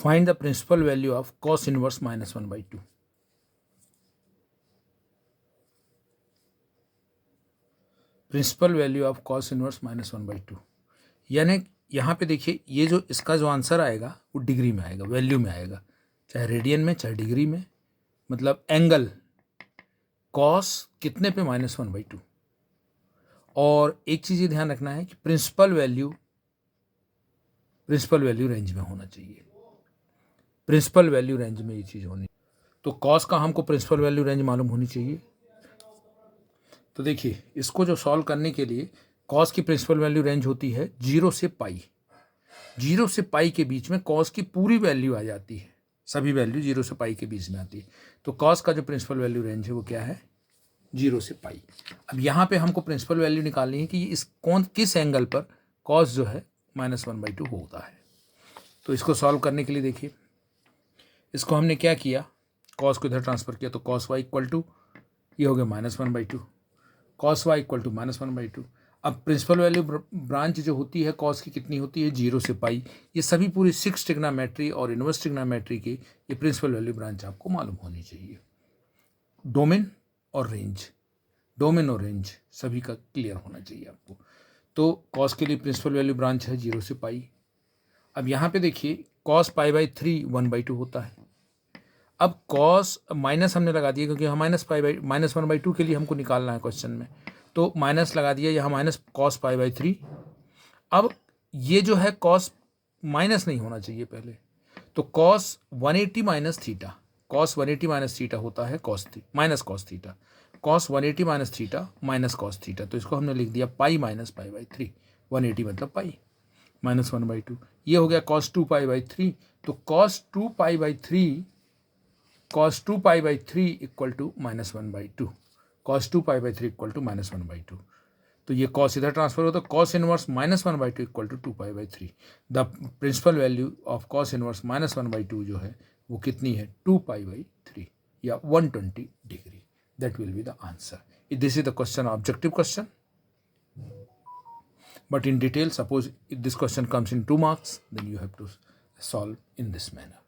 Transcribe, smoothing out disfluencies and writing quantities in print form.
Find the principal value of cos inverse minus 1/2. Principal value of cos inverse minus 1/2, यानी यहाँ पे देखिए ये जो इसका जो आंसर आएगा वो डिग्री में आएगा, वैल्यू में आएगा, चाहे रेडियन में चाहे डिग्री में, मतलब एंगल cos कितने पे -1/2। और एक चीज़ ये ध्यान रखना है कि प्रिंसिपल वैल्यू रेंज में होना चाहिए, प्रिंसिपल वैल्यू रेंज में ये चीज़ होनी। तो cos का हमको प्रिंसिपल वैल्यू रेंज मालूम होनी चाहिए। तो देखिए इसको जो सॉल्व करने के लिए cos की प्रिंसिपल वैल्यू रेंज होती है 0 से पाई, 0 से पाई के बीच में cos की पूरी वैल्यू आ जाती है, सभी वैल्यू 0 से पाई के बीच में आती है। तो cos का जो प्रिंसिपल वैल्यू रेंज है वो क्या है, 0 से पाई। अब यहाँ पे हमको प्रिंसिपल वैल्यू निकालनी है कि इस किस एंगल पर cos जो है -1/2 होता है। तो इसको सॉल्व करने के लिए देखिए इसको हमने क्या किया, cos को इधर ट्रांसफर किया, तो cos y इक्वल टू ये हो गया -1/2, cos y इक्वल टू -1/2। अब प्रिंसिपल वैल्यू ब्रांच जो होती है cos की कितनी होती है, 0 से पाई। ये सभी पूरी 6 ट्रिग्नोमेट्री और इनवर्स ट्रिग्नोमेट्री की ये प्रिंसिपल वैल्यू ब्रांच आपको मालूम होनी चाहिए। डोमेन और रेंज सभी का क्लियर होना चाहिए आपको। तो cos के लिए प्रिंसिपल वैल्यू ब्रांच है 0 से पाई। अब यहाँ पे देखिए cos π/3 1/2 होता है। अब cos माइनस हमने लगा दिया क्योंकि हम -1/2 के लिए हमको निकालना है क्वेश्चन में, तो माइनस लगा दिया यहाँ -cos π/3। अब ये जो है cos माइनस नहीं होना चाहिए पहले, तो cos 180 minus theta, cos 180 minus theta होता है minus cos theta, cos 180 minus theta minus cos theta. तो इसको हमने लिख दिया पाई माइनस π/3, 180 मतलब पाई -1/2। ये हो गया cos 2 π/3। तो cos 2 π/3 equal to -1/2, cos 2 π/3 equal to -1/2। तो ये cos इधर ट्रांसफर होता है, cos inverse -1/2 equal to 2 π/3। The principal value of cos inverse -1/2 जो है वो कितनी है, 2 π/3 या 120 degree. That will be the answer. This is the question, objective question, but in detail, suppose if this question comes in 2 marks, then you have to solve in this manner.